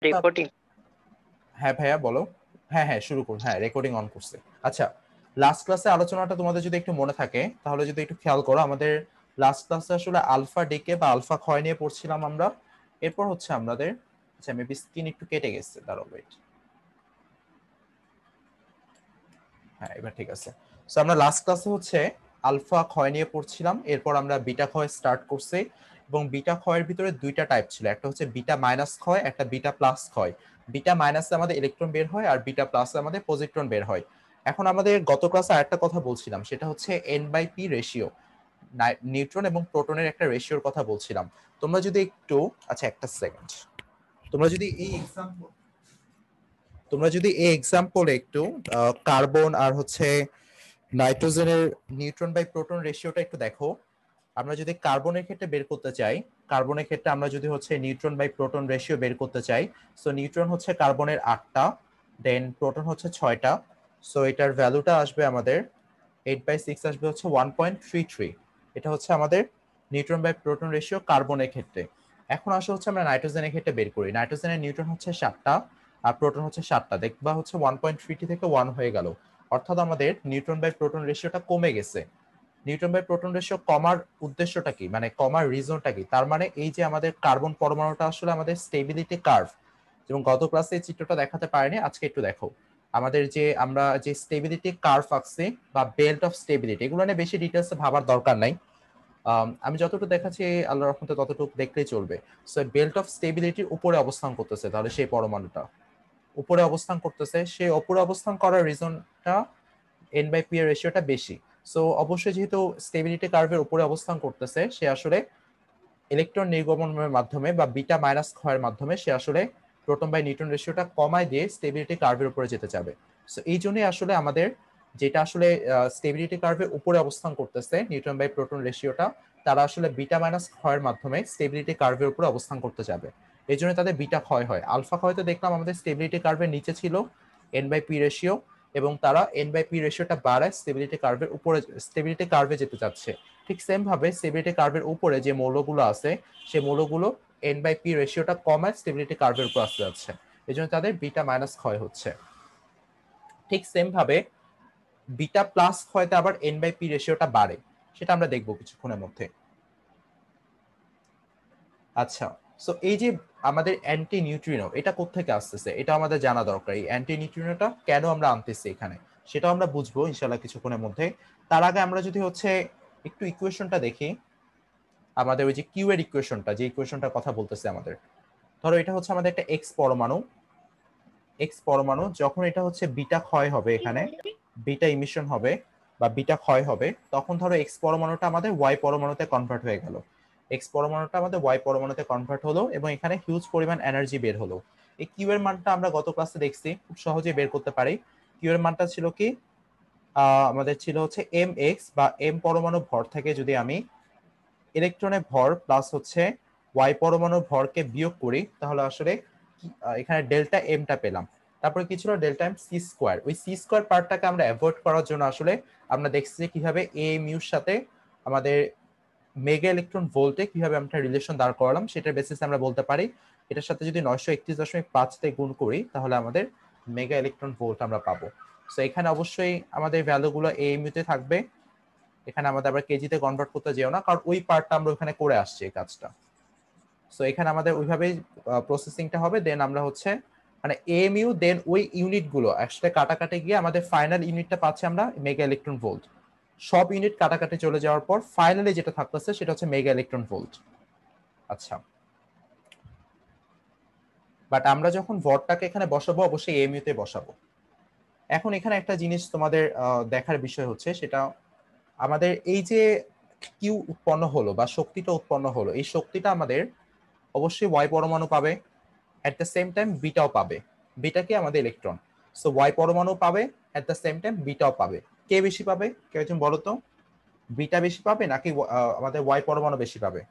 Recording. হ্যাঁ ভাইয়া বলো। হ্যাঁ হ্যাঁ শুরু করুন, হ্যাঁ রেকর্ডিং অন করছে। আচ্ছা, লাস্ট ক্লাসে আলোচনাটা তোমাদের যদি একটু মনে থাকে তাহলে যদি একটু খেয়াল করো, আমাদের লাস্ট ক্লাসে আসলে আলফা ডেকে বা আলফা ক্ষয় নিয়ে পড়ছিলাম আমরা। এরপর হচ্ছে আমাদের, আচ্ছা মেবি স্ক্রিন একটু কেটে গেছে, দাঁড়াও ওয়েট। হ্যাঁ এবার ঠিক আছে। সো আমরা লাস্ট ক্লাসে হচ্ছে আলফা ক্ষয় নিয়ে পড়ছিলাম, এরপর আমরা বিটা ক্ষয় স্টার্ট করছি। এবং বিটা ক্ষয়ের ভিতরে দুইটা টাইপ ছিল, একটা হচ্ছে বিটা মাইনাস ক্ষয়, একটা বিটা প্লাস ক্ষয়। বিটা মাইনাসে আমাদের ইলেকট্রন বের হয় আর বিটা প্লাসে আমাদের পজিট্রন বের হয়। এখন আমাদের গত ক্লাসে আরেকটা কথা বলছিলাম, সেটা হচ্ছে N by P ratio, neutron এবং প্রোটনের একটা রেশিওর কথা বলছিলাম। তোমরা যদি একটু, আচ্ছা একটা সেকেন্ড, তোমরা যদি এই এক্সাম্পল, তোমরা যদি এই এক্সাম্পলে একটু কার্বন আর হচ্ছে নাইট্রোজেনের নিউট্রন বাই প্রোটন রেশিওটা একটু দেখো। আমরা যদি কার্বনের ক্ষেত্রে বের করতে চাই, কার্বনের ক্ষেত্রে আমরা যদি হচ্ছে নিউট্রন বাই প্রোটন রেশিও বের করতে চাই, সো নিউট্রন হচ্ছে কার্বনের 8টা, দেন প্রোটন হচ্ছে 6টা। সো এটার ভ্যালুটা আসবে আমাদের 8/6 আসবে হচ্ছে 1.33। এটা হচ্ছে আমাদের নিউট্রন বাই প্রোটন রেশিও কার্বনের ক্ষেত্রে। এখন আসে হচ্ছে আমরা নাইট্রোজেনের ক্ষেত্রে বের করি। নাইট্রোজেনের নিউট্রন হচ্ছে 7টা আর প্রোটন হচ্ছে 7টা, দেখবা হচ্ছে 1.33 থেকে 1 হয়ে গেল। অর্থাৎ আমাদের নিউট্রন বাই প্রোটন রেশিওটা কমে গেছে। নিউটন বাই প্রোটন রেশিও কমার উদ্দেশ্যটা কি, মানে কমার রিজনটা কি? তার মানে এই যে আমাদের কার্বন পরমাণুটা আসলে আমাদের স্টেবিলিটি কার্ভ, এবং গত ক্লাসে এই চিত্রটা দেখাতে পারিনি, আজকে একটু দেখো। আমাদের যে আমরা যে স্টেবিলিটি কার্ভ আঁকছি বা বেল্ট অফ স্টেবিলিটি, এগুলো নিয়ে বেশি ডিটেলসে ভাবার দরকার নাই। আমি যতটুকু দেখাচ্ছি আল্লাহর রহমতে ততটুকু দেখলেই চলবে। সো বেল্ট অফ স্টেবিলিটির উপরে অবস্থান করতেছে, তাহলে সেই পরমাণুটা উপরে অবস্থান করতেছে, সেই উপরে অবস্থান করার রিজনটা এন বাই পি এর রেশিওটা বেশি। সো অবশ্যই যেহেতু স্টেবিলিটি কার্ভের উপরে অবস্থান করতেছে, সে আসলে ইলেকট্রন নির্গমনের মাধ্যমে বা বিটা মাইনাস ক্ষয়ের মাধ্যমে সে আসলে প্রোটন বাই নিউট্রন রেশিওটা কমায় দিয়ে স্টেবিলিটি কার্ভের উপরে যেতে যাবে। সো এই জন্যই আসলে আমাদের যেটা আসলে স্টেবিলিটি কার্ভের উপরে অবস্থান করতেছে নিউট্রন বাই প্রোটন রেশিওটা, তারা আসলে বিটা মাইনাস ক্ষয়ের মাধ্যমে স্টেবিলিটি কার্ভের উপরে অবস্থান করতে যাবে। এই জন্য তাদের বিটা ক্ষয় হয়। আলফা ক্ষয় তো দেখলাম আমাদের স্টেবিলিটি কার্ভের নিচে ছিল এন বাই পি রেশিও, এবং তারা এন বাই পি রেশিওটা বাড়ায় স্টেবিলিটি কার্ভের উপরে, স্টেবিলিটি কার্ভে যেতে চাচ্ছে। ঠিক সেম ভাবে স্টেবিলিটি কার্ভের উপরে যে মৌলগুলো আছে, সেই মৌলগুলো এন বাই পি রেশিওটা কমায় স্টেবিলিটি কার্ভের উপর আসতে যাচ্ছে। এই জন্য তাদের বিটা মাইনাস ক্ষয় হচ্ছে। ঠিক সেম ভাবে বিটা প্লাস ক্ষয়তে আবার এন বাই পি রেশিওটা বাড়ে, সেটা আমরা দেখবো কিছুক্ষণের মধ্যে। আচ্ছা, সো এই যে আমাদের অ্যান্টি নিউট্রিনো, এটা কোত্থেকে আসতেছে এটা আমাদের জানা দরকার। এই অ্যান্টি নিউট্রিনোটা কেন আমরা আনতেছি এখানে, সেটাও আমরা বুঝবো ইনশাল্লাহ কিছুক্ষণের মধ্যে। তার আগে আমরা যদি হচ্ছে একটু ইকুয়েশনটা দেখি, আমাদের ওই যে কিউ এর ইকুয়েশনটা, যে ইকুয়েশনটার কথা বলতেছে আমাদের, ধরো এটা হচ্ছে আমাদের একটা এক্স পরমাণু। এক্স পরমাণু যখন এটা হচ্ছে বিটা ক্ষয় হবে, এখানে বিটা ইমিশন হবে বা বিটা ক্ষয় হবে, তখন ধরো এক্স পরমাণুটা আমাদের ওয়াই পরমাণুতে কনভার্ট হয়ে গেল। এক্স পরমাণুটা আমাদের ওয়াই পরমাণুতে কনভার্ট হলো এবং এখানে হিউজ পরিমাণ এনার্জি বের হলো। এই কিউ এর মানটা আমরা গত ক্লাসে দেখছি, খুব সহজে বের করতে পারি। কিউ এর মানটা ছিল কি, আমাদের ছিল হচ্ছে এম এক্স, বা এম পরমাণু ভর থেকে যদি আমি ইলেকট্রনের ভর প্লাস হচ্ছে ওয়াই পরমাণুর ভরকে বিয়োগ করি, তাহলে আসলে এখানে ডেল্টা এমটা পেলাম। তারপরে কি ছিল, ডেল্টা এম সি স্কোয়ার। ওই সি স্কোয়ার পার্টটাকে আমরা অ্যাভয়েড করার জন্য আসলে আমরা দেখছি যে কিভাবে এ মিউর সাথে আমাদের মেগা ইলেকট্রন ভোল্টে কিভাবে আমরা রিলেশন দাঁড় করালাম, সেটার বেসিসে আমরা বলতে পারি এটার সাথে যদি 931.5 তে গুণ করি তাহলে আমাদের মেগা ইলেকট্রন ভোল্ট আমরা পাবো। সো এখানে অবশ্যই আমাদের ভ্যালুগুলো এ মিউতে থাকবে, এখানে আমাদের আবার কেজিতে কনভার্ট করতে যেও না, কারণ ওই পার্টটা আমরা ওখানে করে আসছি এই কাজটা। সো এখানে আমাদের ওইভাবেই প্রসেসিংটা হবে। দেন আমরা হচ্ছে মানে এমইউ, দেন ওই ইউনিট গুলো আসলে কাটাকাটি গিয়ে আমাদের ফাইনাল ইউনিটটা পাচ্ছি আমরা মেগা ইলেকট্রন ভোল্ট। সব ইউনিট কাটাকাটি চলে যাওয়ার পর ফাইনালি যেটা থাকতেছে সেটা হচ্ছে মেগা ইলেকট্রন ভোল্ট। আচ্ছা, বাট আমরা যখন ভরটাকে এখানে বসাবো অবশ্যই এমইউ তে বসাবো। এখন এখানে একটা জিনিস তোমাদের দেখার বিষয় হচ্ছে, সেটা আমাদের এই যে কিউ উৎপন্ন হলো বা শক্তিটা উৎপন্ন হলো, এই শক্তিটা আমাদের অবশ্যই ওয়াই পরমাণু পাবে, এট দ্য সেম টাইম বিটাও পাবে। বিটা কি আমাদের ইলেকট্রন। সো ওয়াই পরমাণু পাবে, এট দ্য সেম টাইম বিটাও পাবে। কে বেশি পাবে, কেউ একজন বলো তো, বিটা বেশি পাবে নাকি আমাদের ওয়াই পরমাণু বেশি পাবে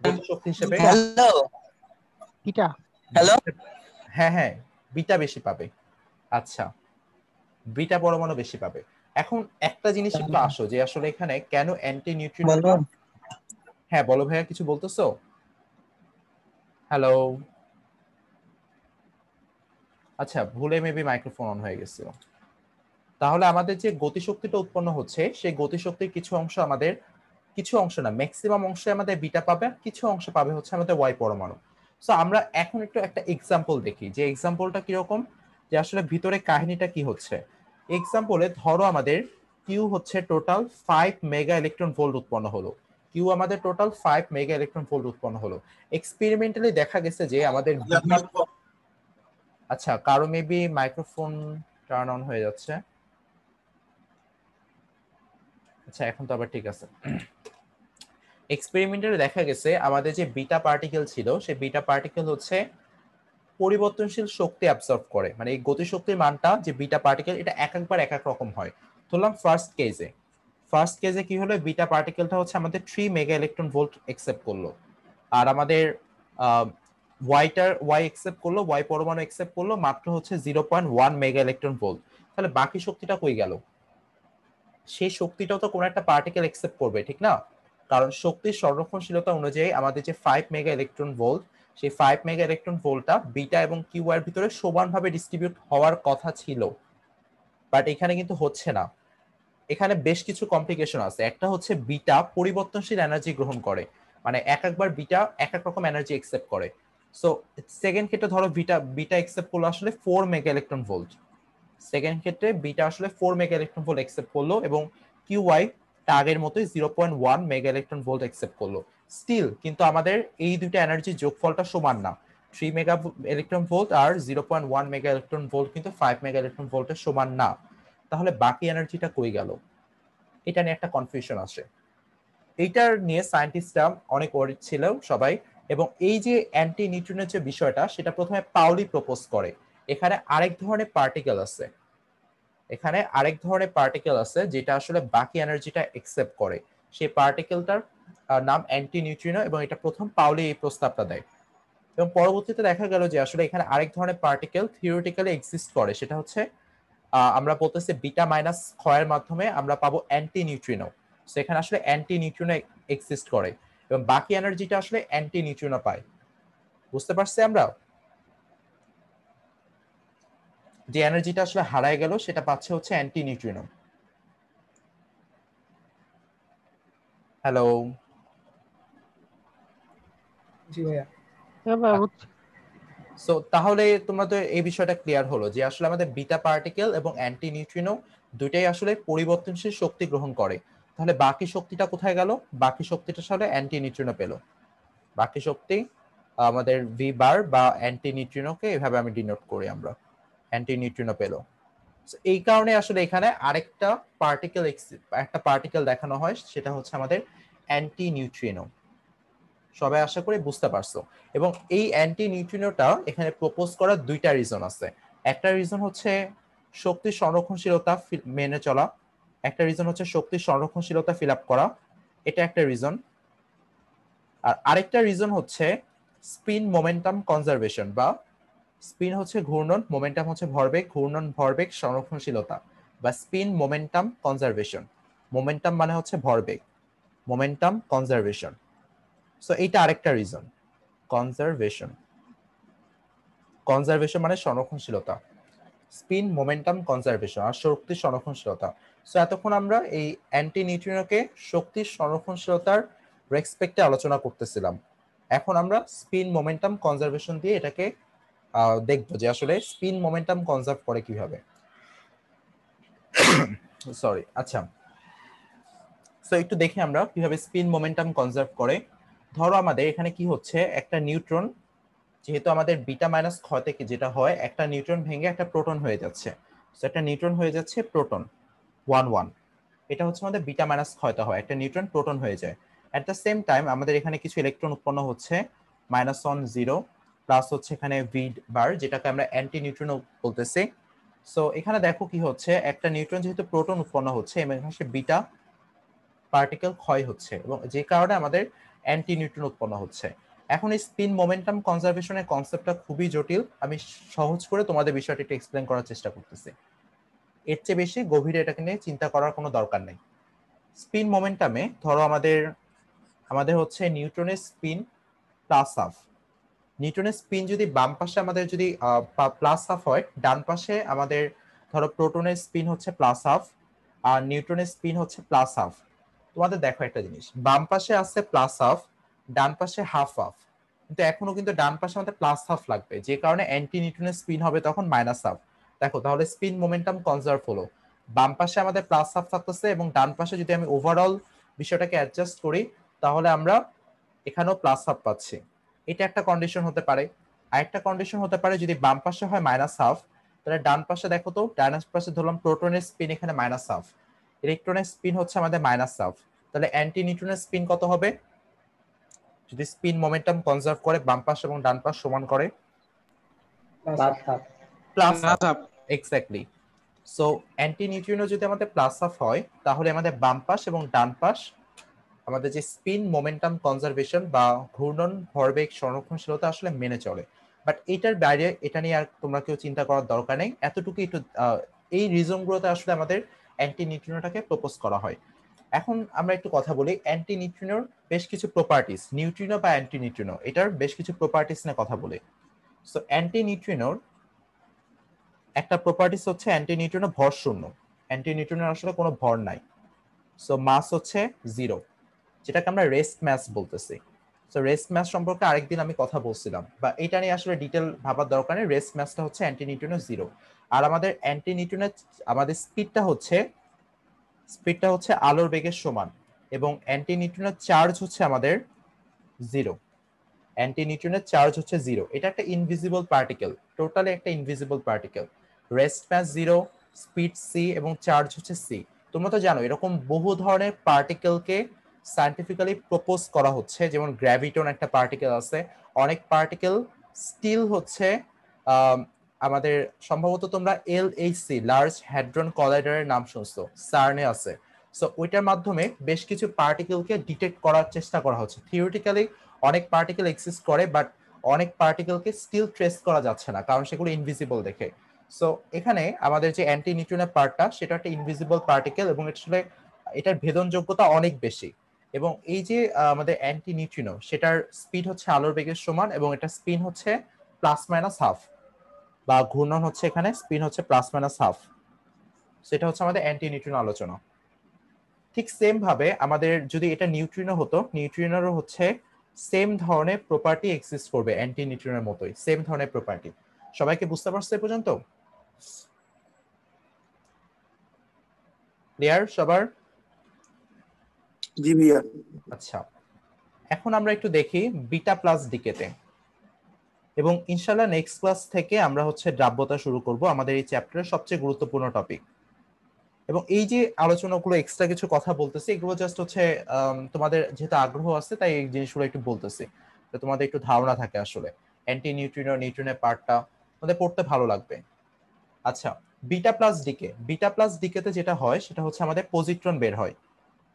গতি শক্তি হিসেবে? হ্যালো কিটা হ্যালো হ্যাঁ হ্যাঁ, বিটা বেশি পাবে। আচ্ছা, বিটা পরমাণু বেশি পাবে। এখন একটা জিনিস একটু আসো যে আসলে এখানে কেন অ্যান্টি নিউট্রিনোটা, হ্যাঁ বলো ভাইয়া কিছু বলতেছো? হ্যালো আচ্ছা, ভুলে মেবি মাইক্রোফোন অন হয়ে গেছিল। তাহলে আমাদের যে গতিশক্তিটা উৎপন্ন হচ্ছে সেই গতিশক্তির কিছু অংশ না, ম্যাক্সিমাম অংশে আমাদের বিটা পাবে, কিছু অংশ পাবে হচ্ছে আমাদের ওয়াই পরমাণু। সো আমরা এখন একটু একটা এক্সাম্পল দেখি, যে এক্সাম্পলটা কিরকম, যে আসলে ভিতরে কাহিনীটা কি হচ্ছে। এক্সাম্পলে ধরো আমাদের কিউ হচ্ছে টোটাল 5 মেগা ইলেকট্রন ভোল্ট উৎপন্ন হলো। কিউ আমাদের টোটাল 5 মেগা ইলেকট্রন ভোল্ট উৎপন্ন হলো। এক্সপেরিমেন্টালি দেখা গেছে যে আমাদের আচ্ছা, কারো মেবি মাইক্রোফোন টার্ন অন হয়ে যাচ্ছে। আচ্ছা, এখন তো আবার ঠিক আছে। এক্সপেরিমেন্টে দেখা গেছে আমাদের যে বিটা পার্টিকেল ছিল, সেই বিটা পার্টিকেল হচ্ছে পরিবর্তনশীল শক্তি অ্যাবসর্ব করে। মানে এই গতিশক্তির মানটা যে বিটা পার্টিকেল, এটা এক একবার এক এক রকম হয়। ধরলাম ফার্স্ট কেজে কি হলো, বিটা পার্টিকেলটা হচ্ছে আমাদের 3 মেগা ইলেকট্রন ভোল্ট একসেপ্ট করলো। আর আমাদের ওয়াই একসেপ্ট করলো, ওয়াই পরমাণু একসেপ্ট করলো মাত্র হচ্ছে 0.1 মেগা ইলেকট্রন ভোল্ট। তাহলে বাকি শক্তিটা কই গেল? সেই শক্তিটাও তো কোনো একটা পার্টিকেল একসেপ্ট করবে, ঠিক না? কারণ শক্তির সংরক্ষণশীলতা অনুযায়ী আমাদের যে 5 মেগা ইলেকট্রন ভোল্ট, সেই 5 মেগা ইলেকট্রন ভোল্টটা বিটা এবং কিউ এর ভিতরে সমানভাবে ডিস্ট্রিবিউট হওয়ার কথা ছিল, বাট এখানে কিন্তু হচ্ছে না। এখানে বেশ কিছু কমপ্লিকেশন আছে। একটা হচ্ছে বিটা পরিবর্তনশীল এনার্জি গ্রহণ করে, মানে এক একবার বিটা এক এক রকম এনার্জি একসেপ্ট করে। সো সেকেন্ড ক্ষেত্রে ধরো বিটা বিটা একসেপ্ট করলো আসলে 4 মেগা ইলেকট্রন ভোল্ট। সেকেন্ড ক্ষেত্রে বিটা আসলে 4 মেগা ইলেকট্রন ভোল্ট একসেপ্ট করলো, এবং কিউআই আগের মতোই 0.1 মেগা ইলেকট্রন ভোল্ট একসেপ্ট করলো। স্টিল কিন্তু আমাদের এই দুটো এনার্জির যোগফলটা সমান না। 3 মেগা ইলেকট্রন ভোল্ট আর 0.1 মেগা ইলেকট্রন ভোল্ট কিন্তু 5 মেগা ইলেকট্রন ভোল্টের সমান না। তাহলে বাকি এনার্জিটা কই গেল? এটা নিয়ে একটা কনফিউশন আসে। এইটার নিয়ে সায়েন্টিস্টরা অনেক ওয়ারিড ছিল সবাই। এবং এই যে অ্যান্টি নিউট্রিনের যে বিষয়টা, সেটা প্রথমে পাউলি প্রপোজ করে। এখানে আরেক ধরনের পার্টিকেল আছে, যেটা আসলে বাকি এনার্জিটা একসেপ্ট করে। সেই পার্টিকেলটার নাম অ্যান্টি নিউট্রিনো, এবং এটা প্রথম পাউলি এই প্রস্তাবটা দেয়। এবং পরবর্তীতে দেখা গেল যে আসলে এখানে আরেক ধরনের পার্টিকেল থিওরিটিক্যালি এক্সিস্ট করে, সেটা হচ্ছে আমরা বলতেছি বিটা মাইনাস ক্ষয়ের মাধ্যমে আমরা পাবো অ্যান্টি নিউট্রিনো। সেখানে আসলে অ্যান্টি নিউট্রিনো এক্সিস্ট করে, এবং বাকি এনার্জিটা আসলে অ্যান্টি নিউট্রিনো পায়। বুঝতে পারছি আমরা? যে এনার্জিটা আসলে হারায় গেল সেটা পাচ্ছে হচ্ছে অ্যান্টি নিউট্রিনো। হ্যালো। জি ভাইয়া। হ্যাঁ ভাই বুঝছি। সো তাহলে তোমাদের এই বিষয়টা ক্লিয়ার হলো যে আসলে আমাদের বিটা পার্টিকেল এবং অ্যান্টি নিউট্রিনো দুইটাই আসলে পরিবর্তনশীল শক্তি গ্রহণ করে। তাহলে বাকি শক্তিটা কোথায় গেল? বাকি শক্তিটা আসলে অ্যান্টি নিউট্রিনো পেল। বাকি শক্তি আমাদের ভি বার বা অ্যান্টি নিউট্রিনোকে এভাবে আমি ডিনোট করি আমরা, অ্যান্টি নিউট্রিনো পেল। এই কারণে আসলে এখানে আরেকটা একটা পার্টিকেল দেখানো হয়, সেটা হচ্ছে আমাদের অ্যান্টি নিউট্রিনো। সবাই আশা করি বুঝতে পারছো। এবং এই অ্যান্টি নিউট্রিনোটা এখানে প্রপোজ করার দুইটা রিজন আছে। একটা রিজন হচ্ছে শক্তির সংরক্ষণশীলতা মেনে চলা, একটা রিজন হচ্ছে শক্তির সংরক্ষণশীলতা ফিল আপ করা, এটা একটা রিজন। আর আরেকটা রিজন হচ্ছে স্পিন মোমেন্টাম কনজারভেশন, বা স্পিন হচ্ছে ঘূর্ণন, মোমেন্টাম হচ্ছে ভরবেগ, ঘূর্ণন ভরবেগ সংরক্ষণশীলতা, বা স্পিন মোমেন্টাম কনজারভেশন। মোমেন্টাম মানে হচ্ছে ভরবেগ, মোমেন্টাম কনজারভেশন। সো এইটা আরেকটা রিজন। কনজারভেশন, কনজারভেশন মানে সংরক্ষণশীলতা, স্পিন মোমেন্টাম কনজারভেশন আর শক্তির সংরক্ষণশীলতা। সো এতক্ষণ আমরা এই অ্যান্টি নিউট্রিনোকে শক্তির সংরক্ষণশীলতার রেসপেক্টে আলোচনা করতেছিলাম। এখন আমরা স্পিন মোমেন্টাম কনজারভেশন দিয়ে এটাকে দেখবো যে আসলে স্পিন মোমেন্টাম কনজার্ভ করে কিভাবে। সরি, আচ্ছা। সো একটু দেখি আমরা কিভাবে স্পিন মোমেন্টাম কনজার্ভ করে। ধরো আমাদের এখানে কি হচ্ছে, একটা নিউট্রন, যেহেতু আমাদের বিটা মাইনাস ক্ষয় থেকে যেটা হয়, একটা নিউট্রন ভেঙে একটা প্রোটন হয়ে যাচ্ছে। সো একটা নিউট্রন হয়ে যাচ্ছে প্রোটন 1 1। এটা হচ্ছে আমাদের বিটা মাইনাস ক্ষয়তা হয়, একটা নিউট্রন প্রোটন হয়ে যায়। অ্যাট দ্য সেম টাইম আমাদের এখানে কিছু ইলেকট্রন উৎপন্ন হচ্ছে, -1 0, প্লাস হচ্ছে এখানে ভি বার, যেটাকে আমরা অ্যান্টি নিউট্রিনো বলতেছি। সো এখানে দেখো কি হচ্ছে, একটা নিউট্রন যেহেতু প্রোটন উৎপন্ন হচ্ছে এবং এখানে বিটা পার্টিকেল ক্ষয় হচ্ছে, এবং যে কারণে আমাদের অ্যান্টি নিউট্রন উৎপন্ন হচ্ছে। এখন এই স্পিন মোমেন্টাম কনজারভেশনের কনসেপ্টটা খুবই জটিল, আমি সহজ করে তোমাদের বিষয়টা একটু এক্সপ্লেন করার চেষ্টা করতেছি। এর চেয়ে বেশি গভীরে এটাকে নিয়ে চিন্তা করার কোনো দরকার নেই। স্পিন মোমেন্টামে ধরো আমাদের আমাদের হচ্ছে নিউট্রনের স্পিন +1, নিউটনের স্পিন যদি বাম পাশে আমাদের যদি প্লাস হাফ হয়, ডান পাশে আমাদের ধরো প্রোটনের স্পিন হচ্ছে প্লাস হাফ আর নিউটনের স্পিন হচ্ছে প্লাস হাফ। তোমাদের দেখো একটা জিনিস, বাম পাশে আছে প্লাস হাফ, ডান পাশে হাফ হাফ, কিন্তু এখনো কিন্তু ডান পাশে আমাদের প্লাস হাফ লাগবে, যে কারণে অ্যান্টি নিউটনের স্পিন হবে তখন মাইনাস হাফ। দেখো তাহলে স্পিন মোমেন্টাম কনজার্ভ হলো, বাম পাশে আমাদের প্লাস হাফ থাকতেছে এবং ডান পাশে যদি আমি ওভারঅল বিষয়টাকে অ্যাডজাস্ট করি তাহলে আমরা এখানেও প্লাস হাফ পাচ্ছি। এটা একটা কন্ডিশন হতে পারে। আরেকটা কন্ডিশন হতে পারে যদি বাম পাশে হয় মাইনাস হাফ, তাহলে ডান পাশে দেখো তো, ডান পাশে ধরলাম প্রোটনের স্পিন এখানে মাইনাস হাফ, ইলেকট্রনের স্পিন হচ্ছে আমাদের মাইনাস হাফ, তাহলে অ্যান্টি নিউটনের স্পিন কত হবে যদি স্পিন মোমেন্টাম কনজার্ভ করে বাম পাশ এবং ডান পাশ সমান করে? Plus half, exactly. So anti neutrino যদি আমাদের প্লাস হাফ হয় তাহলে আমাদের বাম পাশ এবং ডান পাশ আমাদের যে স্পিন মোমেন্টাম কনজারভেশন বা ঘূর্ণন ভরবেগ সংরক্ষণশীলতা আসলে মেনে চলে। বাট এটার বাইরে এটা নিয়ে আর তোমরা কেউ চিন্তা করার দরকার নেই, এতটুকু একটু এই রিজনগুলোতে আসলে আমাদের অ্যান্টি নিউট্রিনোটাকে প্রপোজ করা হয়। এখন আমরা একটু কথা বলি অ্যান্টি নিউট্রিনোর বেশ কিছু প্রপার্টিস, নিউট্রিনো বা অ্যান্টি নিউট্রিনো এটার বেশ কিছু প্রপার্টিস নিয়ে কথা বলি। সো অ্যান্টি নিউট্রিনোর একটা প্রপার্টিস হচ্ছে অ্যান্টি নিউট্রিনো ভর শূন্য, অ্যান্টি নিউট্রিনোর আসলে কোনো ভর নাই। সো মাস হচ্ছে জিরো, যেটাকে আমরা রেস্ট ম্যাস বলতেছি। সো রেস্ট ম্যাস সম্পর্কে আরেকদিন আমি কথা বলছিলাম, বা এটা নিয়ে আসলে ডিটেল ভাবার দরকার নেই। রেস্ট ম্যাসটা হচ্ছে অ্যান্টি নিউট্রিনো জিরো। আর আমাদের অ্যান্টি নিউট্রিনের আমাদের স্পিডটা হচ্ছে আলোর বেগের সমান, এবং অ্যান্টি নিউট্রিনের চার্জ হচ্ছে আমাদের জিরো। অ্যান্টি নিউট্রিনের চার্জ হচ্ছে জিরো, এটা একটা ইনভিজিবল পার্টিকেল, টোটালি একটা invisible particle. Rest mass zero, speed C এবং চার্জ হচ্ছে সি। তোমরা তো জানো এরকম বহু ধরনের পার্টিকেলকে সায়েন্টিফিক্যালি প্রপোজ করা হচ্ছে, যেমন গ্র্যাভিটন একটা পার্টিকেল আছে, অনেক পার্টিকেল স্টিল হচ্ছে আম, আমাদের সম্ভবত তোমরা LHC লার্জ হ্যাড্রন কলাইডারের নাম শুনছো, সার্নে আছে। সো ওইটার মাধ্যমে বেশ কিছু পার্টিকেলকে ডিটেক্ট করার চেষ্টা করা হচ্ছে। থিওরিটিক্যালি অনেক পার্টিকেল এক্সিস্ট করে, বাট অনেক পার্টিকেলকে স্টিল ট্রেস করা যাচ্ছে না কারণ সেগুলো ইনভিজিবল দেখে। সো এখানে আমাদের যে অ্যান্টি নিউট্রিনো পার্টটা সেটা একটা ইনভিজিবল পার্টিকেল এবং আসলে এটার ভেদনযোগ্যতা অনেক বেশি। এবং এই যে আমাদের অ্যান্টি নিউট্রিনো সেটার স্পিড হচ্ছে আলোর বেগের সমান এবং এটা স্পিন হচ্ছে প্লাস মাইনাস হাফ, বা ঘূর্ণন হচ্ছে এখানে স্পিন হচ্ছে প্লাস মাইনাস হাফ। সেটা হচ্ছে আমাদের অ্যান্টি নিউট্রিনো আলোচনা। ঠিক সেম ভাবে আমাদের যদি এটা নিউট্রিনো হতো, নিউট্রিনোরও হচ্ছে সেম ধরনের প্রপার্টি এক্সিস্ট করবে অ্যান্টি নিউট্রিনোর মতোই, সেম ধরনের প্রপার্টি। সবাইকে বুঝতে পারছো এ পর্যন্ত? ক্লিয়ার সবার? জি ভাইয়া। আচ্ছা, এখন আমরা একটু দেখি বিটা প্লাস ডিকেতে, এবং ইনশাআল্লাহ নেক্সট ক্লাস থেকে আমরা হচ্ছে দ্রাব্যতা শুরু করব, আমাদের এই চ্যাপ্টারের সবচেয়ে গুরুত্বপূর্ণ টপিক। এবং এই যে আলোচনাগুলো এক্সট্রা কিছু কথা বলতেছি এগুলো জাস্ট হচ্ছে তোমাদের যেহেতু আগ্রহ আছে তাই এই জিনিসগুলো একটু বলতেছি, তো তোমাদের একটু ধারণা থাকে আসলে অ্যান্টি নিউট্রিনো নিউট্রিনের পার্টটা তোমাদের পড়তে ভালো লাগবে। আচ্ছা, বিটা প্লাস ডিকেতে যেটা হয় সেটা হচ্ছে আমাদের পজিট্রন বের হয়।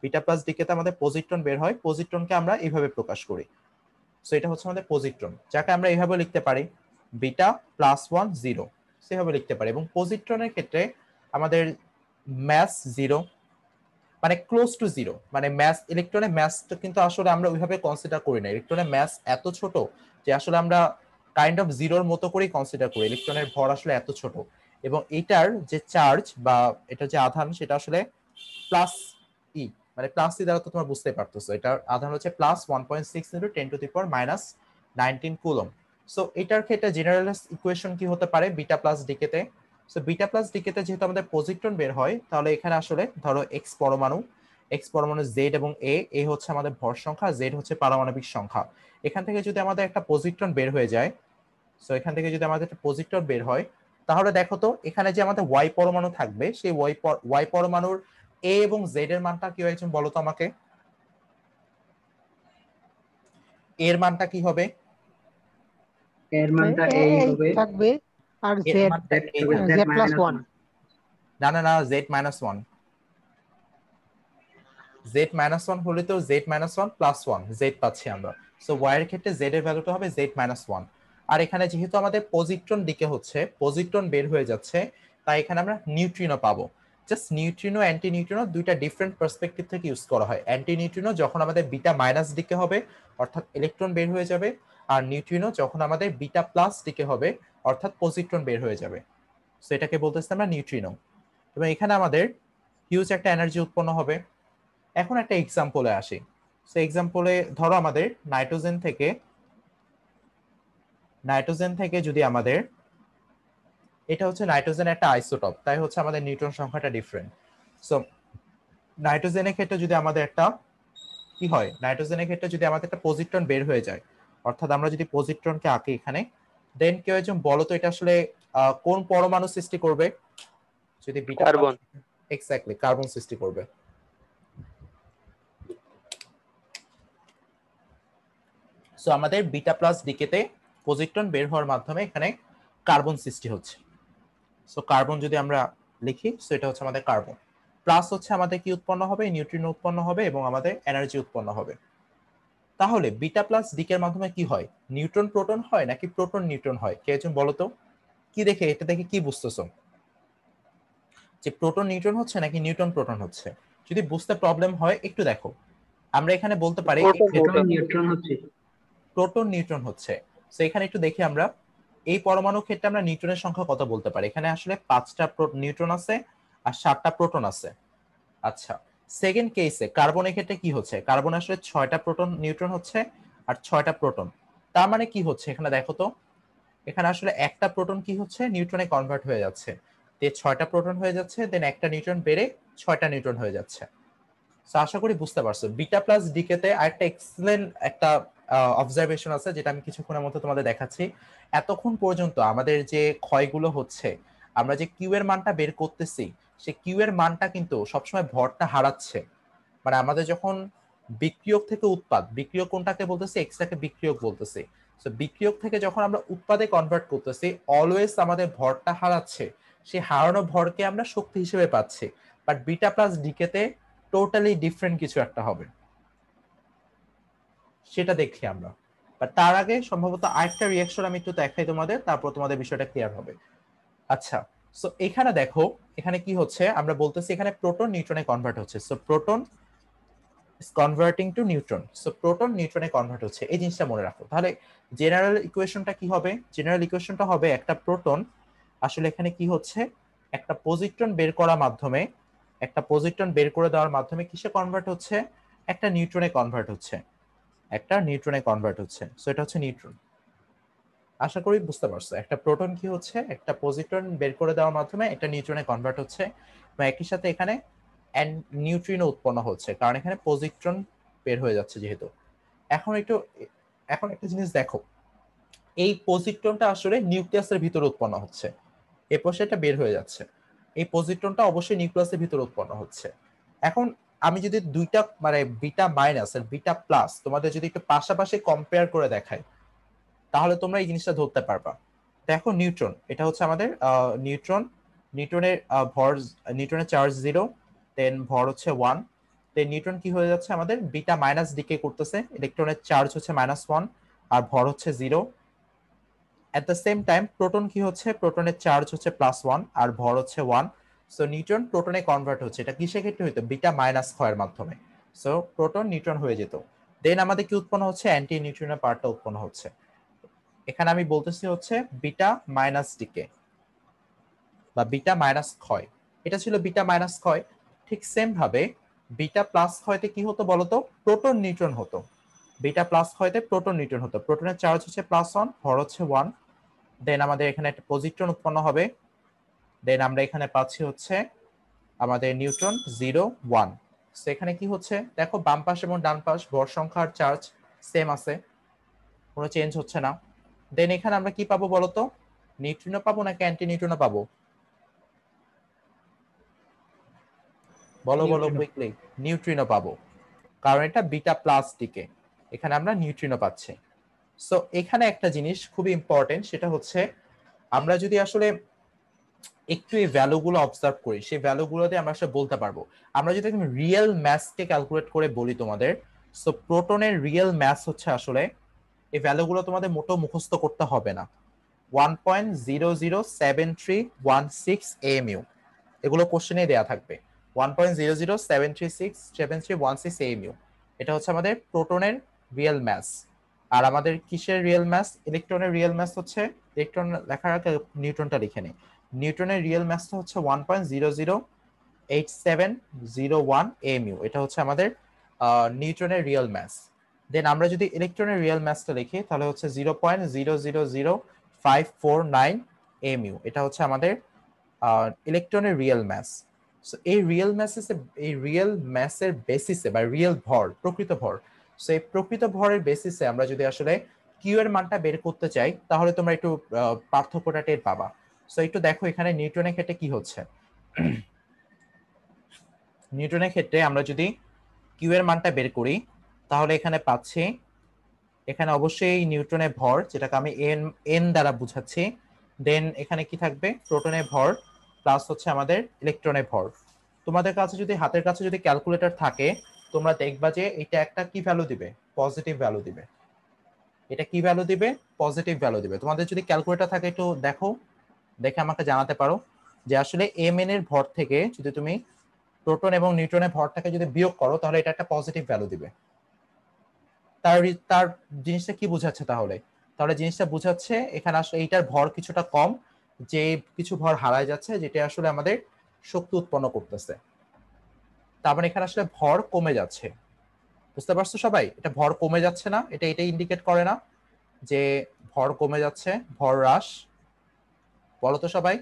বিটা প্লাস ডিকেতে আমাদের পজিট্রন বের হয়, পজিট্রনকে আমরা এইভাবে প্রকাশ করি। সো এটা হচ্ছে আমাদের পজিট্রন, যাকে আমরা এইভাবে লিখতে পারি বিটা প্লাস ওয়ান জিরো, সেভাবে লিখতে পারি। এবং পজিট্রনের ক্ষেত্রে আমাদের ম্যাস জিরো, মানে ক্লোজ টু জিরো, মানে ম্যাস ইলেকট্রনের ম্যাসটা কিন্তু আসলে আমরা ওইভাবে কনসিডার করি না, ইলেকট্রনের ম্যাস এত ছোট যে আসলে আমরা কাইন্ড অফ জিরোর মতো করেই কনসিডার করি, ইলেকট্রনের ভর আসলে এত ছোট। এবং এটার যে চার্জ বা এটা যে আধান সেটা আসলে প্লাস ই, মানে প্লাস ই দ্বারা তো তোমরা বুঝতে পারতেছো এটার আধান হচ্ছে প্লাস 1.6 ইনটু 10⁻⁻⁹ কুলম। সো এটার ক্ষেত্রে জেনারেল ইকুয়েশন কি হতে পারে বিটা প্লাস ডিকেতে? সো বিটা প্লাস ডিকেতে যেহেতু আমাদের পজিট্রন বের হয় তাহলে এখানে আসলে ধরো এক্স পরমাণু জেড এবং এ হচ্ছে আমাদের ভর সংখ্যা, জেড হচ্ছে পারমাণবিক সংখ্যা। এখান থেকে যদি আমাদের একটা পজিট্রন বের হয়ে যায়, সো এখান থেকে যদি আমাদের একটা পজিট্রন বের হয় তাহলে দেখো তো এখানে যে আমাদের ওয়াই পরমাণু থাকবে সেই ওয়াই পরমাণুর এ এবং জেড এর মানটা কি হয়েছে বলো তো আমাকে, এর মানটা কি হবে? এর মানটা এই হবে থাকবে আর এর জেড মানটা এই হবে থাকবে। Z plus one. না, Z minus one, Z minus one হলে তো Z minus one plus one Z পাচ্ছি আমরা। সো ওয়াই এর ক্ষেত্রে জেড এর ভ্যালুটা হবে জেড মাইনাস ওয়ান। আর এখানে যেহেতু আমাদের পজিট্রন দিকে হচ্ছে পজিট্রন বের হয়ে যাচ্ছে, তাই এখানে আমরা নিউট্রিনো পাবো। জাস্ট নিউট্রিনো অ্যান্টি নিউট্রিনো দুইটা ডিফারেন্ট পার্সপেক্টিভ থেকে ইউজ করা হয়। অ্যান্টি নিউট্রিনো যখন আমাদের বিটা মাইনাস দিকে হবে অর্থাৎ ইলেকট্রন বের হয়ে যাবে, আর নিউট্রিনো যখন আমাদের বিটা প্লাস ডিকে হবে, অর্থাৎ পজিট্রন বের হয়ে যাবে, সো এটাকে বলতেছি আমরা নিউট্রিনো। এবং এখানে আমাদের হিউজ একটা এনার্জি উৎপন্ন হবে। এখন একটা এক্সাম্পলে আসি। সো এক্সাম্পলে ধরো আমাদের নাইট্রোজেন থেকে যদি আমাদের, এটা হচ্ছে নাইট্রোজেন একটা আইসোটপ, তাই হচ্ছে আমাদের নিউট্রন সংখ্যাটা ডিফারেন্ট। সো নাইট্রোজেনের ক্ষেত্রে যদি আমাদের একটা কি হয়, নাইট্রোজেনের ক্ষেত্রে যদি আমাদের একটা পজিট্রন বের হয়ে যায়, অর্থাৎ আমরা যদি পজিট্রনকে আঁকি এখানে, দেন কেউ একজন বলো তো এটা আসলে কোন পরমাণু সৃষ্টি করবে? যদি beta plus, carbon. Exactly carbon সৃষ্টি করবে। সো আমাদের বিটা প্লাস ডিকেতে পজিট্রন বের হওয়ার মাধ্যমে এখানে কার্বন সৃষ্টি হচ্ছে। সো কার্বন যদি আমরা লিখি, সো এটা হচ্ছে আমাদের কার্বন। প্লাস হচ্ছে আমাদের কি উৎপন্ন হবে? নিউট্রিনো উৎপন্ন হবে এবং আমাদের এনার্জি উৎপন্ন হবে। তাহলে বিটা প্লাস ডিকের মাধ্যমে কি হয়? নিউট্রন প্রোটন হয় নাকি প্রোটন নিউট্রন হয়? কে একজন বলো তো, কি দেখে, এটা দেখে কি বুঝতেছো যে প্রোটন নিউট্রন হচ্ছে নাকি নিউট্রন প্রোটন হচ্ছে? যদি বুঝতে প্রবলেম হয় একটু দেখো, আমরা এখানে বলতে পারি প্রোটন প্রোটন নিউট্রন। নিউট্রন হচ্ছে। প্রোটন নিউট্রন হচ্ছে। তো এখানে একটু দেখি আমরা এই পরমাণু ক্ষেত্রে আমরা নিউট্রনের সংখ্যা কত বলতে পারি। এখানে আসলে 5টা নিউট্রন আছে আর 7টা প্রোটন আছে। আচ্ছা, সেকেন্ড কেসে কার্বনের ক্ষেত্রে কি হচ্ছে? কার্বন আসলে 6টা প্রোটন নিউট্রন হচ্ছে আর 6টা প্রোটন। তার মানে কি হচ্ছে এখানে দেখো তো, এখানে আসলে একটা প্রোটন কি হচ্ছে, নিউট্রনে কনভার্ট হয়ে যাচ্ছে, তে 6টা প্রোটন হয়ে যাচ্ছে, দেন একটা নিউট্রন বেড়ে 6টা নিউট্রন হয়ে যাচ্ছে। সো আশা করি বুঝতে পারছো। বিটা প্লাস ডিকেতে আরেকটা এক্সেলেন্ট একটা অবজারভেশন আছে, যেটা আমি কিছুক্ষণের মধ্যে তোমাদের দেখাচ্ছি। এতক্ষণ পর্যন্ত আমাদের যে ক্ষয়গুলো হচ্ছে, আমরা যে কিউ এর মানটা বের করতেছি, সে কিউ এর মানটা কিন্তু সবসময় ভরটা হারাচ্ছে। মানে আমাদের যখন বিক্রিয়ক থেকে উৎপাদ, বিক্রিয়ক কোনটাকে বলতেছি? এক্সটাকে বিক্রিয়ক বলতেছি। সো বিক্রিয়ক থেকে যখন আমরা উৎপাদে কনভার্ট করতেছি, অলওয়েজ আমাদের ভরটা হারাচ্ছে। সেই হারানো ভরকে আমরা শক্তি হিসেবে পাচ্ছি। বাট বিটা প্লাস ডিকেতে টোটালি ডিফারেন্ট কিছু একটা হবে, সেটা দেখি আমরা। বাট তার আগে সম্ভবত আরেকটা রিয়াকশন আমি একটু দেখাই তোমাদের, তারপর তোমাদের বিষয়টা ক্লিয়ার হবে। আচ্ছা, সো এখানে দেখো, এখানে কি হচ্ছে, আমরা বলতেছি এখানে প্রোটন নিউট্রনে কনভার্ট হচ্ছে। So proton is converting to neutron, so proton নিউট্রনে কনভার্ট হচ্ছে, এই জিনিসটা মনে রাখো। তাহলে জেনারেল ইকুয়েশনটা কি হবে? জেনারেল ইকুয়েশনটা হবে একটা প্রোটন আসলে এখানে কি হচ্ছে, একটা পজিট্রন বের করার মাধ্যমে, একটা পজিট্রন বের করে দেওয়ার মাধ্যমে কিসে কনভার্ট হচ্ছে? একটা নিউট্রনে কনভার্ট হচ্ছে, একটা নিউট্রনে কনভার্ট হচ্ছে। সো এটা হচ্ছে নিউট্রন। আশা করি বুঝতে পারছো, একটা প্রোটন কি হচ্ছে, একটা পজিট্রন বের করে দেওয়ার মাধ্যমে একটা নিউট্রনে কনভার্ট হচ্ছে, এবং একই সাথে এখানে নিউট্রিনো উৎপন্ন হচ্ছে, কারণ এখানে পজিট্রন বের হয়ে যাচ্ছে যেহেতু। এখন একটু, এখন একটা জিনিস দেখো, এই পজিট্রনটা আসলে নিউক্লিয়াসের ভিতরে উৎপন্ন হচ্ছে, এরপর সেটা বের হয়ে যাচ্ছে। এই পজিট্রনটা অবশ্যই নিউক্লিয়াসের ভিতরে উৎপন্ন হচ্ছে। এখন আমি যদি দুইটা মানে বিটা মাইনাস আর বিটা প্লাস তোমাদের যদি একটু পাশাপাশি কম্পেয়ার করে দেখাই, তাহলে তোমরা এই জিনিসটা ধরতে পারবা। দেখো নিউট্রন, এটা হচ্ছে আমাদের নিউট্রন, নিউট্রনের ভর, নিউট্রনের চার্জ 0, দেন ভর হচ্ছে 1, দেন নিউট্রন কি হয়ে যাচ্ছে আমাদের বিটা মাইনাস ডিকে করতেছে, ইলেকট্রনের চার্জ হচ্ছে -1 আর ভর হচ্ছে 0। At the same time proton কি হচ্ছে, প্রোটনের চার্জ হচ্ছে +1 আর ভর হচ্ছে 1। সো নিউট্রন প্রোটনে কনভার্ট হচ্ছে, এটা কিসের ক্ষেত্রে হইতো? বিটা মাইনাস ক্ষয়ের মাধ্যমে। সো প্রোটন নিউট্রন হয়ে যেত। দেন আমাদের কি উৎপন্ন হচ্ছে? অ্যান্টি নিউট্রিনো পার্টটা উৎপন্ন হচ্ছে। এখানে আমি বলতেছি হচ্ছে বিটা মাইনাস ডিকে বা বিটা মাইনাস ক্ষয়, এটা ছিল বিটা মাইনাস ক্ষয়। ঠিক সেম ভাবে বিটা প্লাস ক্ষয়তে কি হতো বলতো? প্রোটন নিউট্রন হতো। বিটা প্লাস ক্ষয়তে প্রোটন নিউট্রন হতো, প্রোটনের চার্জ হচ্ছে +1, ভর হচ্ছে 1। দেন আমাদের এখানে একটা পজিট্রন উৎপন্ন হবে, দেন আমরা এখানে পাচ্ছি হচ্ছে আমাদের নিউট্রন 0 1। সো এখানে কি হচ্ছে দেখো, বাম পাশ এবং ডান পাশ ভর সংখ্যা আর চার্জ সেম আছে, কোনো চেঞ্জ হচ্ছে না। দেন এখানে আমরা কি পাবো বলতো? নিউট্রিনো পাবো নাকি অ্যান্টি নিউট্রিনো পাবো? বলো বলো নিউট্রিনো। কুইকলি। নিউট্রিনো পাবো, কারণ এটা বিটা প্লাস দিকে, এখানে আমরা নিউট্রিনো পাচ্ছি। সো এখানে একটা জিনিস খুবই ইম্পর্টেন্ট, সেটা হচ্ছে আমরা যদি আসলে একটু এই ভ্যালুগুলো অবজার্ভ করি, সেই ভ্যালুগুলো দিয়ে আমরা আসলে বলতে পারবো। আমরা যদি রিয়েল ম্যাসকে ক্যালকুলেট করে বলি তোমাদের, সো প্রোটনের রিয়েল ম্যাস হচ্ছে আসলে, এই ভ্যালুগুলো তোমাদের মোটো মুখস্থ করতে হবে না, 1.007316 AMU, এগুলো কোশ্চেনে দেয়া থাকবে। 1.007316 AMU, এটা হচ্ছে আমাদের প্রোটনের রিয়েল ম্যাস। আর আমাদের কিসের রিয়েল মাস? ইলেকট্রনের রিয়েল মাস হচ্ছে, ইলেকট্রন লেখার আগে নিউটনটা লিখে নিই। নিউটনের রিয়েল মাসটা হচ্ছে 1.0087001 mu। এটা হচ্ছে আমাদের নিউটনের রিয়েল মাস। দেন আমরা যদি ইলেকট্রনের রিয়েল মাসটা লিখি তাহলে হচ্ছে 0.000549 mu। এটা হচ্ছে আমাদের ইলেকট্রনের রিয়েল মাস। সো এই রিয়েল ম্যাসের বেসিসে বা রিয়েল ভর, প্রকৃত ভর, সো এই প্রকৃত ভরের বেসিসে আমরা যদি আসলে কিউ এর মানটা বের করতে চাই তাহলে তোমরা একটু পার্থক্যটা টের পাবা। সো একটু দেখো এখানে নিউটনের ক্ষেত্রে কি হচ্ছে। নিউটনের ক্ষেত্রে আমরা যদি কিউ এর মানটা বের করি তাহলে এখানে পাচ্ছি, এখানে অবশ্যই নিউটনের ভর যেটাকে আমি এন এন দ্বারা বুঝাচ্ছি। দেন এখানে কি থাকবে? প্রোটনের ভর প্লাস হচ্ছে আমাদের ইলেকট্রনের ভর। তোমাদের কাছে যদি হাতের কাছে যদি ক্যালকুলেটর থাকে তোমরা দেখবা যে এটা একটা কি ভ্যালু দিবে? পজিটিভ ভ্যালু দিবে। এটা কি ভ্যালু দিবে? পজিটিভ ভ্যালু দিবে। তোমাদের যদি ক্যালকুলেটর থাকে একটু দেখো, দেখে আমাকে জানাতে পারো যে আসলে এম এন এর ভর থেকে যদি তুমি প্রোটন এবং নিউট্রনের ভরটাকে যদি বিয়োগ করো তাহলে এটা একটা পজিটিভ ভ্যালু দিবে। তার তার জিনিসটা কি বোঝাচ্ছে তাহলে? তাহলে জিনিসটা বোঝাচ্ছে এখানে আসলে এইটার ভর কিছুটা কম, যে কিছু ভর হারায় যাচ্ছে যেটা আসলে আমাদের শক্তি উৎপন্ন করতেছে। তার মানে এখানে আসলে ভর কমে যাচ্ছে। বুঝতে পারছো সবাই? এটা ভর কমে যাচ্ছে না, এটা ইন্ডিকেট করে না যে ভর কমে যাচ্ছে, ভর হ্রাস? বলো তো সবাই।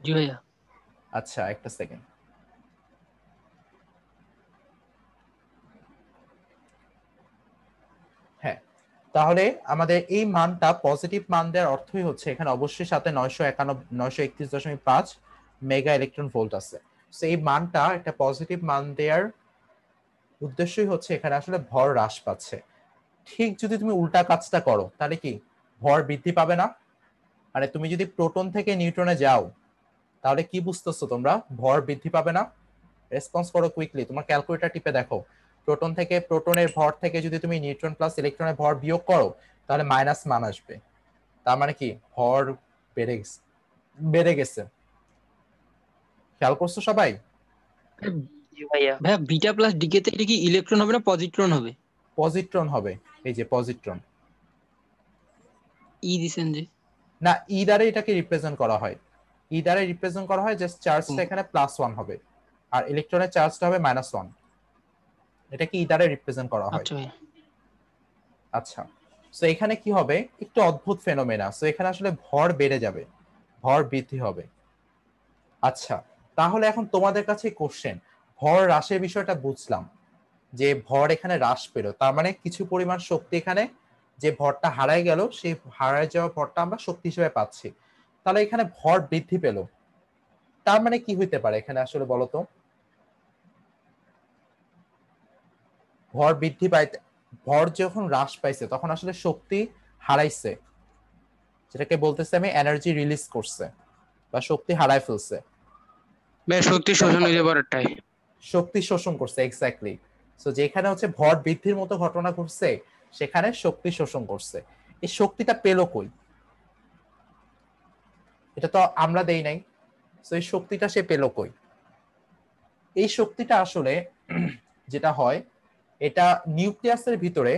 জি ভাইয়া। আচ্ছা একটা সেকেন্ড। হ্যাঁ, তাহলে আমাদের এই মানটা পজিটিভ মান দেওয়ার অর্থই হচ্ছে এখানে অবশ্যই সাথে 931.5 মেগা ইলেকট্রন ভোল্ট আছে। তো এই মানটা একটা পজিটিভ মান দেওয়ার উদ্দেশ্যই হচ্ছে এখানে আসলে ভর হ্রাস পাচ্ছে। ঠিক যদি তুমি উল্টা কাজটা করো তাহলে কি ভর বৃদ্ধি পাবে না? মানে তুমি যদি প্রোটন থেকে নিউট্রনে যাও তাহলে কি বুঝতেছো তোমরা? ভর বৃদ্ধি পাবে না? রেসপন্স করো কুইকলি, তোমার ক্যালকুলেটর টিপে দেখো। প্রোটন থেকে, প্রোটনের ভর থেকে যদি তুমি নিউট্রন প্লাস ইলেকট্রনের ভর বিয়োগ করো তাহলে মাইনাস মান আসবে। তার মানে কি ভর বেড়ে গেছে, বেড়ে গেছে। খেয়াল করছো সবাই? জি ভাইয়া। ভাইয়া বিটা প্লাস ডিকে তে এটা কি ইলেকট্রন হবে না পজিট্রন হবে? পজিট্রন হবে, এই যে পজিট্রন। ই দিছেন যে। না, ই দ্বারা এটাকে রিপ্রেজেন্ট করা হয়। ই দ্বারা রিপ্রেজেন্ট করা হয়, জাস্ট চার্জটা এখানে +1 হবে আর ইলেকট্রনের চার্জটা হবে -1। এটা কি ই দ্বারা রিপ্রেজেন্ট করা হয়। আচ্ছা ভাইয়া। আচ্ছা, সো এখানে কি হবে? একটু অদ্ভুত ফেনোমেনা। সো এখানে আসলে ভর বেড়ে যাবে, ভর বৃদ্ধি হবে। আচ্ছা, তাহলে এখন তোমাদের কাছে কোশ্চেন, ভর হ্রাসের বিষয়টা বুঝলাম যে ভর এখানে হ্রাস পেল, তার মানে কিছু পরিমাণ শক্তি এখানে, যে ভরটা হারায় গেল সেই হারায় যাওয়া ভরটা আমরা শক্তি হিসেবে পাচ্ছি। তাহলে এখানে ভর বৃদ্ধি পেল, তার মানে কি হইতে পারে এখানে আসলে বলো তো? ভর বৃদ্ধি পাইতে, ভর যখন হ্রাস পাইছে তখন আসলে শক্তি হারাইছে, যেটাকে বলতেছে আমি এনার্জি রিলিজ করছে বা শক্তি হারায় ফেলছে। ভাইয়া শক্তি শোষণ হইতে পারেটাই। শক্তি শোষণ করছে, এক্স্যাক্টলি। সো যেখানে হচ্ছে ভর বৃদ্ধির মতো ঘটনা ঘটছে সেখানে শক্তি শোষণ করছে। এই শক্তিটা পেলো কই? এটা তো আমরা দেই নাই। সো এই শক্তিটা সে পেলো কই? এই শক্তিটা আসলে যেটা হয়, এটা নিউক্লিয়াসের ভিতরে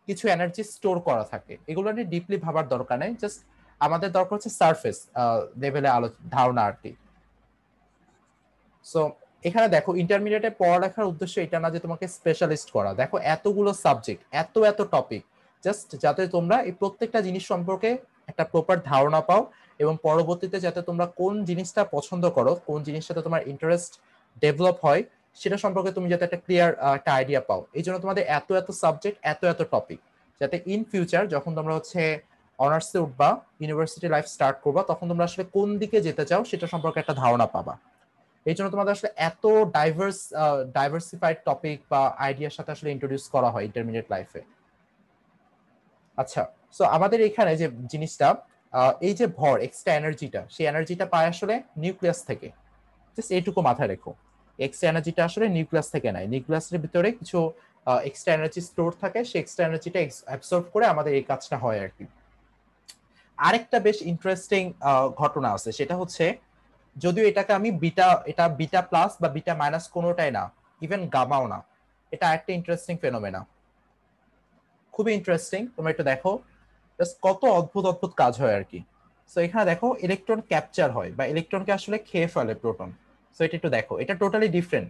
কিছু এনার্জি স্টোর করা থাকে। এগুলো নিয়ে ডিপলি ভাবার দরকার নেই, জাস্ট আমাদের দরকার হচ্ছে সারফেস লেভেলে ধারণা আর কি। সো এখানে দেখো, ইন্টারমিডিয়েটে পড়ালেখার উদ্দেশ্য এটা না যে তোমাকে স্পেশালিস্ট করা। দেখো এতগুলো সাবজেক্ট, এত এত টপিক, জাস্ট যাতে তোমরা এই প্রত্যেকটা জিনিস সম্পর্কে একটা প্রপার ধারণা পাও এবং পরবর্তীতে যাতে তোমরা কোন জিনিসটা পছন্দ করো, কোন জিনিসটাতে তোমার ইন্টারেস্ট ডেভেলপ হয় সেটা সম্পর্কে তুমি যাতে একটা ক্লিয়ার একটা আইডিয়া পাও। এই জন্য তোমাদের এত এত সাবজেক্ট, এত এত টপিক, যাতে ইন ফিউচার যখন তোমরা হচ্ছে অনার্সে উঠবা, ইউনিভার্সিটি লাইফ স্টার্ট করবা, তখন তোমরা আসলে কোন দিকে যেতে চাও সেটা সম্পর্কে একটা ধারণা পাবা। এই জন্য তোমাদের আসলে এত ডাইভার্সিফাইড টপিক বা আইডিয়ার সাথে আসলে ইন্ট্রোডিউস করা হয় ইন্টারমিডিয়েট লাইফে। আচ্ছা, সো আমাদের এখানে যে জিনিসটা, এই যে ভর, এক্সট্রা এনার্জিটা, সেই এনার্জিটা পায় আসলে নিউক্লিয়াস থেকে। জাস্ট এইটুকু মাথায় রেখো, এক্সট্রা এনার্জিটা আসলে নিউক্লিয়াস থেকে নাই। নিউক্লিয়াসের ভিতরে কিছু এক্সট্রা এনার্জি স্টোর থাকে, সেই এক্সট্রা এনার্জিটা অ্যাবসর্ব করে আমাদের এই কাজটা হয় আর কি। আরেকটা বেশ ইন্টারেস্টিং ঘটনা আছে, সেটা হচ্ছে যদিও এটাকে আমি বিটা, এটা বিটা প্লাস বা বিটা মাইনাস কোনোটাই না, ইভেন গামাও না, এটা একটা ইন্টারেস্টিং ফেনোমেনা, খুবই ইন্টারেস্টিং। তোমরা একটু দেখো জাস্ট কত অদ্ভুত অদ্ভুত কাজ হয় আর কি। সো এখানে দেখো ইলেকট্রন ক্যাপচার হয় বা ইলেকট্রনকে আসলে খেয়ে ফেলে প্রোটন। সো এটা একটু দেখো, এটা টোটালি ডিফারেন্ট,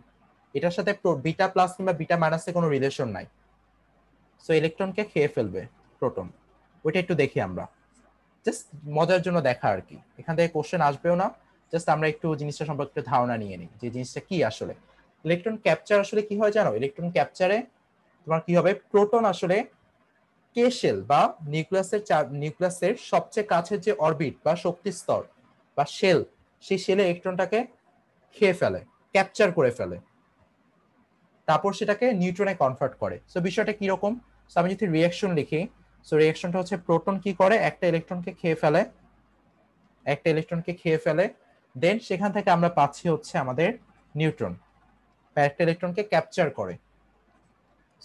এটার সাথে বিটা প্লাস কিংবা বিটা মাইনাসের কোনো রিলেশন নাই। সো ইলেকট্রনকে খেয়ে ফেলবে প্রোটন, ওইটা একটু দেখি আমরা, জাস্ট মজার জন্য দেখা আর কি। এখান থেকে কোশ্চেন আসবেও না, জাস্ট আমরা একটু জিনিসটা সম্পর্কে ধারণা নিয়ে নিই যে জিনিসটা কি আসলে। ইলেকট্রন ক্যাপচার আসলে কি হয় জানো? ইলেকট্রন ক্যাপচারে তোমার কি হবে, প্রোটন আসলে কে শেল বা নিউক্লিয়াসের সবচেয়ে কাছের যে অরবিট বা শক্তি স্তর বা শেল, সেই শেলে ইলেকট্রনটাকে খেয়ে ফেলে, ক্যাপচার করে ফেলে, তারপর সেটাকে নিউট্রনে কনভার্ট করে। সো বিষয়টা কি রকম? সো আমি যদি রিঅ্যাকশন লিখি, সো রিঅ্যাকশনটা হচ্ছে প্রোটন কি করে, একটা ইলেকট্রনকে খেয়ে ফেলে, একটা ইলেকট্রনকে খেয়ে ফেলে, দেন সেখান থেকে আমরা পাচ্ছি হচ্ছে আমাদের নিউট্রন, একটা ইলেকট্রনকে ক্যাপচার করে।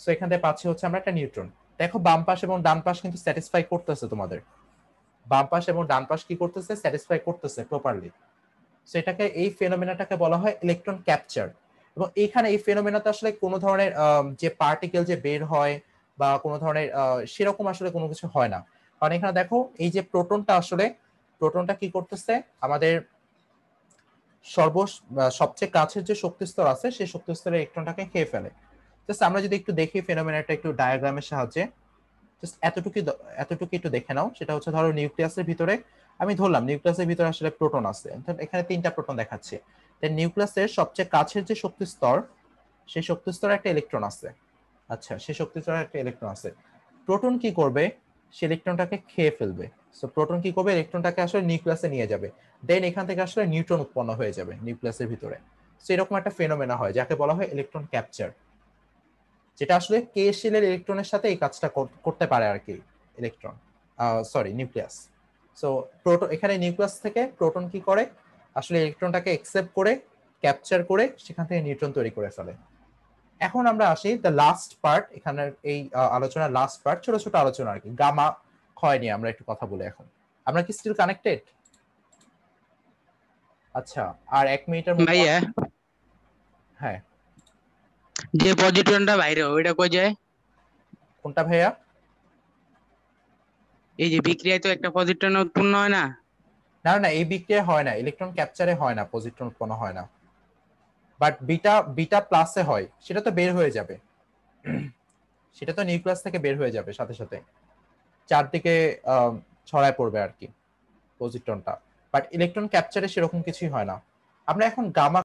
সো এখান থেকে পাচ্ছি হচ্ছে আমরা একটা নিউট্রন। দেখো বাম পাশ এবং ডান পাশ কিন্তু স্যাটিসফাই করতেছে তোমাদের, বাম পাশ এবং ডান পাশ কি করতেছে, স্যাটিসফাই করতেছে প্রপারলি। সেটাকে, এই ফেনোমেনাটাকে বলা হয় ইলেকট্রন ক্যাপচার। এবং এইখানে এই ফেনোমেনাতে আসলে কোনো ধরনের যে পার্টিকেল যে বের হয় বা কোনো ধরনের সেরকম আসলে কোনো কিছু হয় না। কারণ এখানে দেখো এই যে প্রোটনটা, আসলে প্রোটনটা কি করতেছে, আমাদের সবচেয়ে কাছের যে শক্তি স্তর আছে সেই শক্তি স্তরের ইলেকট্রনটাকে খেয়ে ফেলে। জাস্ট আমরা যদি একটু দেখি ফেনোমেনাটা একটু ডায়াগ্রামের সাহায্যে, জাস্ট এতটুকু একটু দেখে নাও। সেটা হচ্ছে ধরো নিউক্লিয়াসের ভিতরে, আমি ধরলাম নিউক্লিয়াসের ভিতরে আসলে প্রোটন আছে, এখানে 3টা প্রোটন দেখাচ্ছে। তাই নিউক্লিয়াসের সবচেয়ে কাছের যে শক্তি স্তর, সেই শক্তি স্তরে একটা ইলেকট্রন আছে। আচ্ছা, সেই শক্তি স্তরে একটা ইলেকট্রন আছে। প্রোটন কি করবে, সে ইলেকট্রনটাকে খেয়ে ফেলবে। সো প্রোটন কি করবে, ইলেকট্রনটাকে আসলে নিউক্লিয়াসে নিয়ে যাবে, দেন এখান থেকে আসলে নিউট্রন উৎপন্ন হয়ে যাবে নিউক্লিয়াসের ভিতরে। সো এরকম একটা ফেনোমেনা হয় যাকে বলা হয় ইলেকট্রন ক্যাপচার, যেটা আসলে কে শেলের ইলেকট্রনের সাথে এই কাজটা করতে পারে আর কি, electron, sorry nucleus. So proton, এখানে নিউক্লিয়াস থেকে প্রোটন কি করে, আসলে ইলেকট্রনটাকে একসেপ্ট করে ক্যাপচার করে সেখান থেকে নিউট্রন তৈরি করে ফেলে। এখন আমরা আসি দ্য লাস্ট পার্ট, এখানের এই আলোচনার লাস্ট পার্ট, ছোট ছোট আলোচনা আর কি, গামা ক্ষয় নিয়ে আমরা একটু কথা বলি এখন। আমরা কি স্টিল কানেক্টেড? আচ্ছা, আর 1 মিনিটের মতো। ভাইয়া, হ্যাঁ, যে পজিট্রনটা বাইরে ওইটা কই যায়? কোনটা ভাইয়া? এই যে বিক্রিয়ায় তো একটা পজিট্রন উৎপন্ন হয় না? না না, এই বিক্রিয়া হয় না, ইলেকট্রন ক্যাপচারে হয় না, পজিট্রন উৎপন্ন হয় না। বাট বিটা বিটা প্লাসে হয়, সেটা তো বের হয়ে যাবে, সেটা তো নিউক্লিয়াস থেকে বের হয়ে যাবে সাথে সাথে, চারদিকে ছড়ায় পড়বে আর কি পজিট্রনটা। বাট ইলেকট্রন ক্যাপচারে সেরকম কিছুই হয় না। আমরা এখন গামা